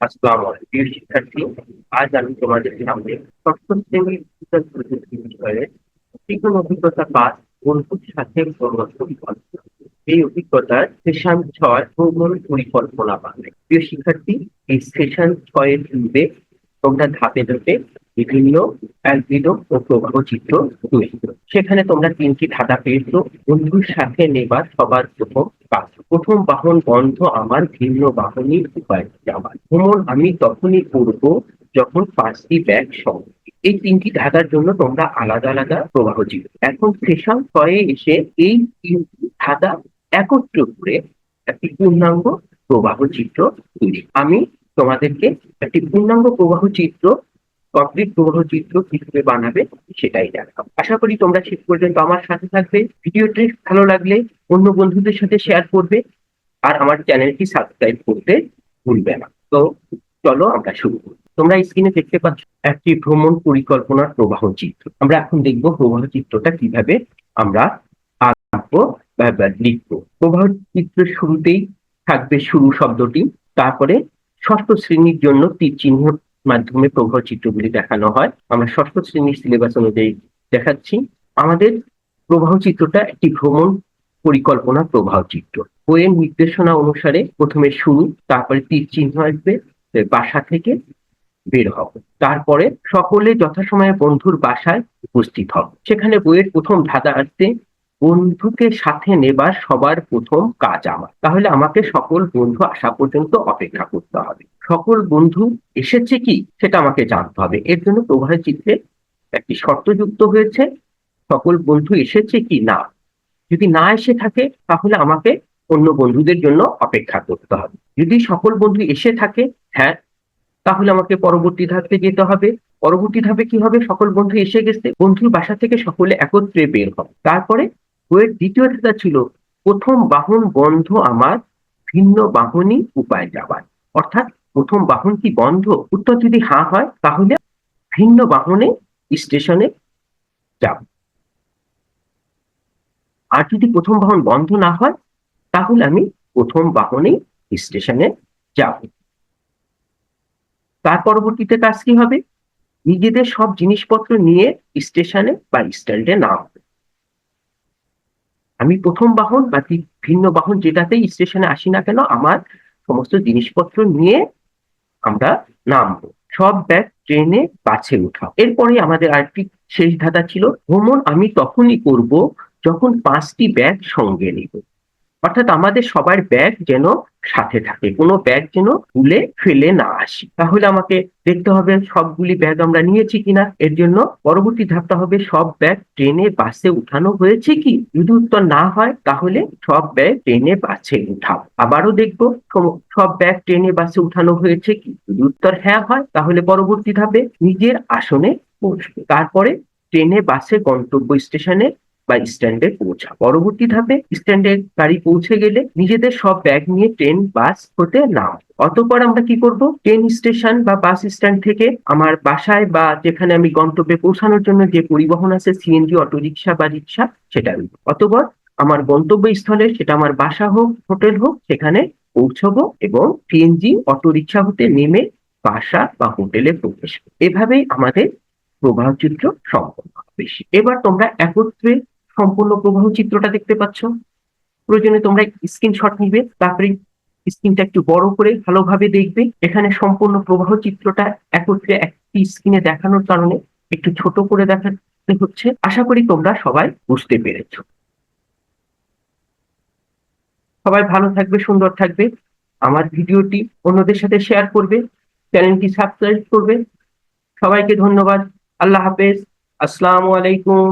আসসালামু আলাইকুম প্রিয় শিক্ষার্থী। আজ আমি তোমাদের সামনে ষষ্ঠ শ্রেণীর বিজ্ঞান প্রযুক্তি বিষয়ে তীক্ষ্ণ অভিজ্ঞতা ৫ বন্ধুর সাথে পরিকল্পনা। এই অভিজ্ঞতার সেশন ৬ ভ্রমণ পরিকল্পনা বানাবে। প্রিয় শিক্ষার্থী, এই সেশন ৬ এর পূর্বে তোমরা ধাপে ধাপে বিভিন্ন অ্যালবিডো ও প্রবাহ চিত্র তৈরি করো। সেখানে তোমরা ৩টি ধাঁধা পেয়েছো। বন্ধুর সাথে নেবার সবার প্রথম কাজ। প্রথম বাহন বন্ধ আমার, ভিন্ন বাহনের উপায় যাবার। ভ্রমণ আমি তখনই করব যখন ৫টি ব্যাগ সঙ্গে। এই ৩টি ধাঁধার জন্য তোমরা আলাদা আলাদা প্রবাহ চিত্র। এখন সেশন ৬ এ এসে এই ৩টি ধাঁধা একত্র করে একটি পূর্ণাঙ্গ প্রবাহ চিত্র তৈরি। আমি তোমাদেরকে একটি পূর্ণাঙ্গ প্রবাহ চিত্র, কমপ্লিট প্রবাহ চিত্র কিভাবে বানাবে সেটাই দেখাবো। আশা করি তোমরা শেষ পর্যন্ত আমার সাথে থাকবে। ভিডিওটি ভালো লাগলে অন্য বন্ধুদের সাথে শেয়ার করবে আর আমার চ্যানেলটি সাবস্ক্রাইব করতে ভুলবে না। তো চলো আমরা শুরু করি। তোমরা স্ক্রিনে দেখতে পাচ্ছ একটি ভ্রমণ পরিকল্পনার প্রবাহ চিত্র। আমরা এখন দেখব প্রবাহ চিত্রটা কিভাবে আমরা আঁকবো বা লিখবো। প্রবাহ চিত্রের শুরুতেই থাকবে শুরু শব্দটি, তারপরে ষষ্ঠ শ্রেণীর জন্য তীর চিহ্ন মাধ্যমে প্রবাহ চিত্রগুলি দেখানো হয়। আমরা ষষ্ঠ শ্রেণীর সিলেবাস অনুযায়ী দেখাচ্ছি। আমাদের প্রবাহ চিত্রটা একটি ভ্রমণ পরিকল্পনা প্রবাহ চিত্র। বইয়ের নির্দেশনা অনুসারে প্রথমে শুরু, তারপরে তীর চিহ্ন আসবে, বাসা থেকে বের হব, তারপরে সকলে যথাসময়ে বন্ধুর বাসায় উপস্থিত হব। সেখানে বইয়ের প্রথম ধাঁধা আসছে বন্ধুকে সাথে নেবার সবার প্রথম কাজ আমার। তাহলে আমাকে সকল বন্ধু আসা পর্যন্ত অপেক্ষা করতে হবে। সকল বন্ধু এসেছে কি সেটা আমাকে জানতে হবে। এর জন্য প্রবাহ চিত্রে একটি শর্ত যুক্ত হয়েছে, সকল বন্ধু এসেছে কি না। যদি না এসে থাকে তাহলে আমাকে অন্য বন্ধুদের জন্য অপেক্ষা করতে হবে। যদি সকল বন্ধু এসে থাকে, হ্যাঁ, তাহলে আমাকে পরবর্তী ধাপে যেতে হবে। পরবর্তী ধাপে কি হবে? সকল বন্ধু এসে গেছে, বন্ধুর বাসা থেকে সকলে একত্রে বের হবে। তারপরে বইয়ের দ্বিতীয় ধারা ছিল প্রথম বাহন বন্ধ আমার, ভিন্ন বাহনই উপায় যাবার। অর্থাৎ প্রথম বাহন কি বন্ধ? উত্তর যদি হ্যাঁ হয় তাহলে ভিন্ন বাহনে স্টেশনে যাব। আর যদি প্রথম বাহন বন্ধ না হয় তাহলে আমি প্রথম বাহনে স্টেশনে যাব। তার পরবর্তীতে কাজ কি হবে? নিজেদের সব জিনিসপত্র নিয়ে স্টেশনে বা স্ট্যান্ডে নামবে। আমি প্রথম বাহন বা ভিন্ন বাহন যেটাতেই স্টেশনে আসি না কেন, আমার সমস্ত জিনিসপত্র নিয়ে আমরা নামবো। সব ব্যাগ ট্রেনে বাসে উঠাও। এরপরে আমাদের আরেকটি শেষ ধাঁধা ছিল ভ্রমণ আমি তখনই করব যখন ৫টি ব্যাগ সঙ্গে নিব। অর্থাৎ আমাদের সবার ব্যাগ যেন সাথে থাকে, কোনো ব্যাগ যেন ভুলে ফেলে না আসি। তাহলে আমাকে দেখতে হবে সবগুলি ব্যাগ আমরা নিয়েছি কিনা। এর জন্য পরবর্তী ধাপটা হবে সব ব্যাগ ট্রেনে বাসে উঠানো হয়েছে কি। যদি উত্তর না হয় তাহলে সব ব্যাগ ট্রেনে বাসে উঠাও। আবারও দেখবো সব ব্যাগ ট্রেনে বাসে উঠানো হয়েছে কি। যদি উত্তর হ্যাঁ হয় তাহলে পরবর্তী ধাপে নিজের আসনে বসবে। তারপরে ট্রেনে বাসে গন্তব্য স্টেশনে বা স্ট্যান্ডে পৌঁছা। পরবর্তী ধাপে স্ট্যান্ডে গাড়ি পৌঁছে গেলে নিজেদের সব ব্যাগ নিয়ে ট্রেন বাস হতে নাম। অতঃপর আমরা কি করব? ট্রেন স্টেশন বা বাস স্ট্যান্ড থেকে আমার বাসায় বা যেখানে আমি গন্তব্যে পৌঁছানোর জন্য যে পরিবহন আছে, সিএনজি, অটোরিকশা বা রিকশা, সেটা নিব। অতঃপর আমার গন্তব্য স্থলে, সেটা আমার বাসা হোক হোটেল হোক, সেখানে পৌঁছবো এবং সিএনজি অটোরিকশা হতে নেমে বাসা বা হোটেলে প্রবেশ। এভাবেই আমাদের প্রবাহ চিত্র সম্পন্ন হবে। এবার তোমরা একত্রে সম্পূর্ণ প্রবাহ চিত্রটা দেখতে পাচ্ছ। প্রয়োজনে তোমরা স্ক্রিনশট নিবে, তারপরে স্ক্রিনটা একটু বড় করে ভালোভাবে দেখবে। এখানে সম্পূর্ণ প্রবাহ চিত্রটা একত্রে একটি স্ক্রিনে দেখানোর কারণে একটু ছোট করে দেখাতে হচ্ছে। আশা করি তোমরা সবাই বুঝতে পেরেছ। সবাই ভালো থাকবে, সুন্দর থাকবে। আমার ভিডিওটি অন্যদের সাথে শেয়ার করবে, চ্যানেলটি সাবস্ক্রাইব করবে। সবাইকে ধন্যবাদ। আল্লাহ হাফেজ। আসসালামু আলাইকুম।